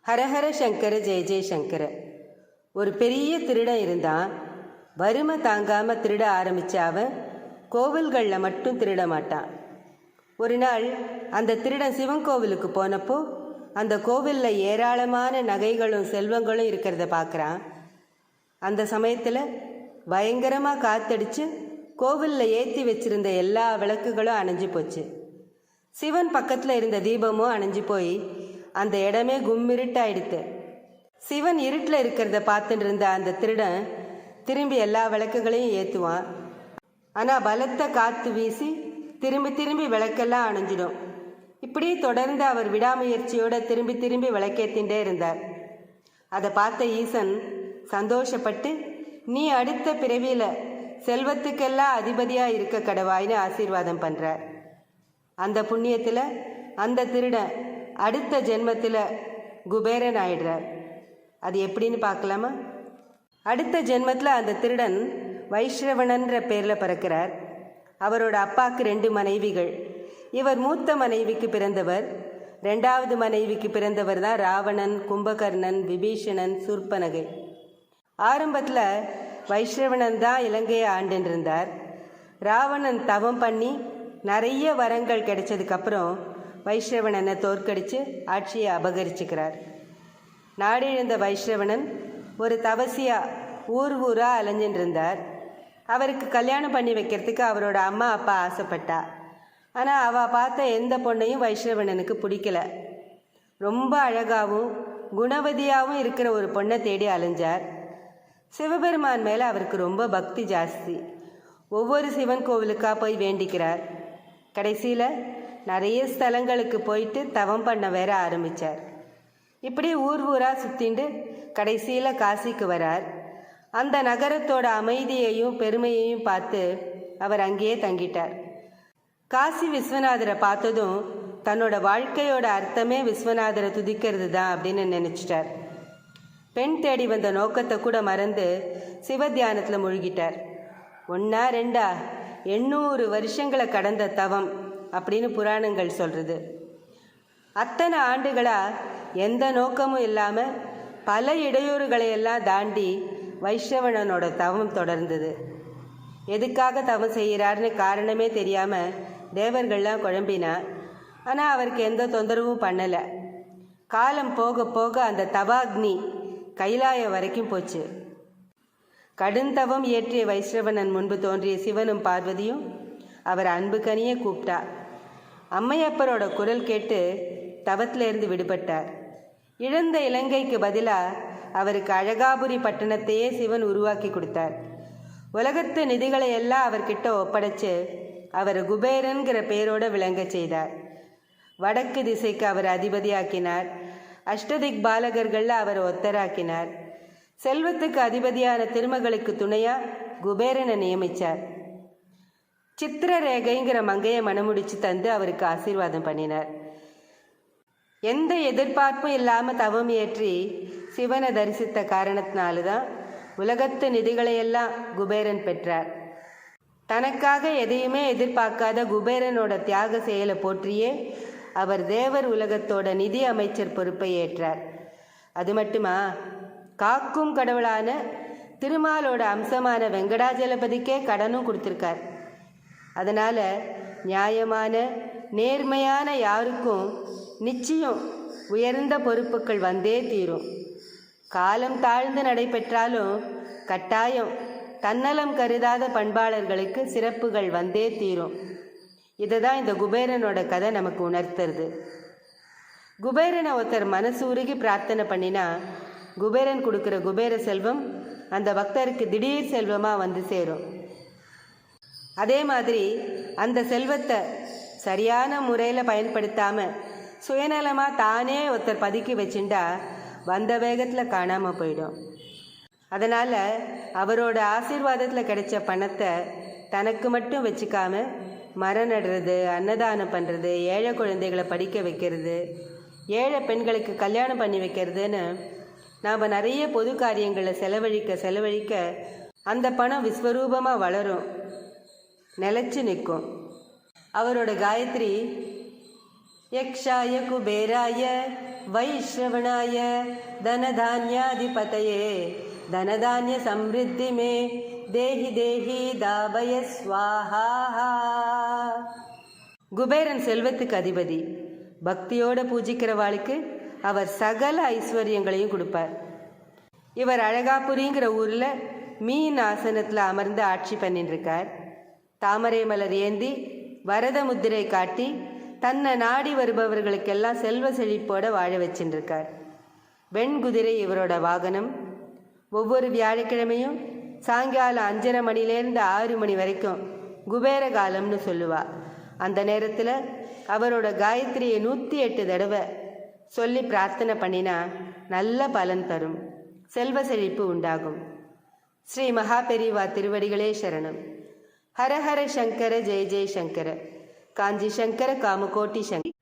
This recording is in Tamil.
ஹரஹர சங்கர ஜெய ஜெயசங்கர. ஒரு பெரிய திருடன் இருந்தான். வறுமை தாங்காமல் திருட ஆரம்பித்த அவன் கோவில்களில் மட்டும் திருட மாட்டான். ஒரு நாள் அந்த திருடன் சிவன் கோவிலுக்கு போனப்போ அந்த கோவிலில் ஏராளமான நகைகளும் செல்வங்களும் இருக்கிறத பார்க்குறான். அந்த சமயத்தில் பயங்கரமாக காத்தடிச்சு கோவிலில் ஏற்றி வச்சிருந்த எல்லா விளக்குகளும் அணைஞ்சு போச்சு. சிவன் பக்கத்தில் இருந்த தீபமும் அணைஞ்சு போய் அந்த இடமே கும்மிருட்டாயிடுத்து. சிவன் இருட்டில் இருக்கிறத பார்த்துட்டு இருந்த அந்த திருடன் திரும்பி எல்லா விளக்குகளையும் ஏற்றுவான். ஆனால் பலத்த காற்று வீசி திரும்பி திரும்பி விளக்கெல்லாம் அணைஞ்சிடும். இப்படி தொடர்ந்து அவர் விடாமுயற்சியோடு திரும்பி திரும்பி விளக்கேற்றின்றே இருந்தார். அதை பார்த்த ஈசன் சந்தோஷப்பட்டு, நீ அடுத்த பிறவியில் செல்வத்துக்கெல்லாம் அதிபதியாக இருக்க கடவாயின்னு ஆசீர்வாதம் பண்ணுறார். அந்த புண்ணியத்தில் அந்த திருடன் அடுத்த ஜென்மத்தில் குபேரன் ஆயிடுறார். அது எப்படின்னு பார்க்கலாமா? அடுத்த ஜென்மத்தில் அந்த திருடன் வைஷ்ரவணன்ற பேரில் பிறக்கிறார். அவரோட அப்பாவுக்கு 2 மனைவிகள். இவர் மூத்த மனைவிக்கு பிறந்தவர். 2வது மனைவிக்கு பிறந்தவர் தான் ராவணன், கும்பகர்ணன், விபீஷணன், சூர்பனகை. ஆரம்பத்தில் வைஷ்ரவணன் தான் இலங்கையை ஆண்டுன்றிருந்தார். ராவணன் தவம் பண்ணி நிறைய வரங்கள் கிடைச்சதுக்கப்புறம் வைஷ்ரவணனை தோற்கடித்து ஆட்சியை அபகரிச்சுக்கிறார். நாடிழந்த வைஷ்ரவணன் ஒரு தவசியாக ஊராக அலைஞ்சின்னு இருந்தார். அவருக்கு கல்யாணம் பண்ணி வைக்கிறதுக்கு அவரோட அம்மா அப்பா ஆசைப்பட்டா. ஆனால் அவள் பார்த்த எந்த பொண்ணையும் வைஷ்ரவணனுக்கு பிடிக்கல. ரொம்ப அழகாகவும் குணவதியாகவும் இருக்கிற ஒரு பொண்ணை தேடி அலைஞ்சார். சிவபெருமான் மேலே அவருக்கு ரொம்ப பக்தி ஜாஸ்தி. ஒவ்வொரு சிவன் கோவிலுக்காக போய் வேண்டிக்கிறார். கடைசியில் நிறைய ஸ்தலங்களுக்கு போயிட்டு தவம் பண்ண வேற ஆரம்பித்தார். இப்படி ஊராக சுற்றிண்டு கடைசியில் காசிக்கு வரார். அந்த நகரத்தோட அமைதியையும் பெருமையையும் பார்த்து அவர் அங்கேயே தங்கிட்டார். காசி விஸ்வநாதரை பார்த்ததும் தன்னோட வாழ்க்கையோட அர்த்தமே விஸ்வநாதரை துதிக்கிறது தான் அப்படின்னு நினச்சிட்டார். பெண் தேடி வந்த நோக்கத்தை கூட மறந்து சிவ தியானத்தில் மூழ்கிட்டார். 1 2 800 வருஷங்களை கடந்த தவம் அப்படின்னு புராணங்கள் சொல்கிறது. அத்தனை ஆண்டுகளாக எந்த நோக்கமும் இல்லாமல் பல இடையூறுகளையெல்லாம் தாண்டி வைஷ்ரவணனோட தவம் தொடர்ந்தது. எதுக்காக தவம் செய்கிறார்னு காரணமே தெரியாமல் தேவர்கள்லாம் குழம்பினா. ஆனால் அவருக்கு எந்த தொந்தரவும் பண்ணலை. காலம் போக போக அந்த தவாக்னி கைலாயம் வரைக்கும் போச்சு. கடுந்தவம் இயற்றிய வைஷ்ரவணன் முன்பு தோன்றிய சிவனும் பார்வதியும் அவர் அன்பு கனிய கூப்பிட்டா. அம்மையப்பரோட குரல் கேட்டு தவத்திலிருந்து விடுபட்டார். இழந்த இலங்கைக்கு பதிலாக அவருக்கு அழகாபுரி பட்டணத்தையே சிவன் உருவாக்கி கொடுத்தார். உலகத்து நிதிகளை எல்லாம் அவர்கிட்ட ஒப்படைச்சு அவர் குபேரன்கிற பெயரோடு விளங்க செய்தார். வடக்கு திசைக்கு அவர் அதிபதியாக்கினார். அஷ்டதிக் பாலகர்களில் அவர் ஒத்தராக்கினார். செல்வத்துக்கு அதிபதியான திருமகளுக்கு துணையாக குபேரனை நியமித்தார். சித்திரரேகைங்கிற மங்கையை மனமுடிச்சு தந்து அவருக்கு ஆசீர்வாதம் பண்ணினார். எந்த எதிர்பார்ப்பும் இல்லாமல் தவம் ஏற்றி சிவனை தரிசித்த காரணத்தினால்தான் உலகத்து நிதிகளையெல்லாம் குபேரன் பெற்றார். தனக்காக எதையுமே எதிர்பார்க்காத குபேரனோட தியாக செயலை போற்றியே அவர் தேவர் உலகத்தோட நிதி அமைச்சர் பொறுப்பை ஏற்றார். அது மட்டுமா, காக்கும் கடவுளான திருமாலோட அம்சமான வெங்கடாஜலபதிக்கே கடனும் கொடுத்துருக்கார். அதனால் நியாயமான நேர்மையான யாருக்கும் நிச்சயம் உயர்ந்த பொறுப்புகள் வந்தே தீரும். காலம் தாழ்ந்து நடைபெற்றாலும் கட்டாயம் தன்னலம் கருதாத பண்பாளர்களுக்கு சிறப்புகள் வந்தே தீரும். இதை தான் இந்த குபேரனோட கதை நமக்கு உணர்த்துறது. குபேரனை ஒருத்தர் மனசு உருகி பிரார்த்தனை பண்ணினா குபேரன் கொடுக்குற குபேர செல்வம் அந்த பக்தருக்கு திடீர் செல்வமாக வந்து சேரும். அதே மாதிரி அந்த செல்வத்தை சரியான முறையில் பயன்படுத்தாமல் சுயநலமாக தானே ஒருத்தர் பதுக்கி வச்சுட்டா வந்த வேகத்தில் காணாமல் போயிடும். அதனால் அவரோட ஆசீர்வாதத்தில் கிடைச்ச பணத்தை தனக்கு மட்டும் வச்சுக்காம மரம் நடுறது, அன்னதானம் பண்ணுறது, ஏழை குழந்தைகளை படிக்க வைக்கிறது, ஏழை பெண்களுக்கு கல்யாணம் பண்ணி வைக்கிறதுன்னு நாம் நிறைய பொது காரியங்களை செலவழிக்க அந்த பணம் விஸ்வரூபமாக வளரும், நிலச்சி நிற்கும். அவரோட காயத்ரி யக்ஷாய குபேராய வைஷ்ரவணாய தனதான்யாதிபதயே தனதான்ய சம்ருத்தி மே தேஹி தேஹி தாபய ஸ்வாஹா. குபேரன் செல்வத்துக்கு அதிபதி. பக்தியோட பூஜிக்கிறவாளுக்கு அவர் சகல ஐஸ்வர்யங்களையும் கொடுப்பார். இவர் அழகாபுரிங்கிற ஊரில் மீன் ஆசனத்தில் அமர்ந்து ஆட்சி பண்ணிட்டு இருக்கார். தாமரை மலர் ஏந்தி வரத முத்திரை காட்டி தன்னை நாடி வருபவர்களுக்கெல்லாம் செல்வ செழிப்போட வாழ வச்சுட்டு இருக்கார். வெண்குதிரை இவரோட வாகனம். ஒவ்வொரு வியாழக்கிழமையும் சாயங்காலம் 5:30 மணிலேருந்து 6 மணி வரைக்கும் குபேர காலம்னு சொல்லுவா. அந்த நேரத்தில் அவரோட காயத்ரியை 108 தடவை சொல்லி பிரார்த்தனை பண்ணினா நல்ல பலன் தரும், செல்வ செழிப்பு உண்டாகும். ஸ்ரீ மகாபெரிவா திருவடிகளே சரணம். ஹர ஹர சங்கர ஜெய ஜெய சங்கர. காஞ்சி சங்கர காமகோட்டி சங்கர.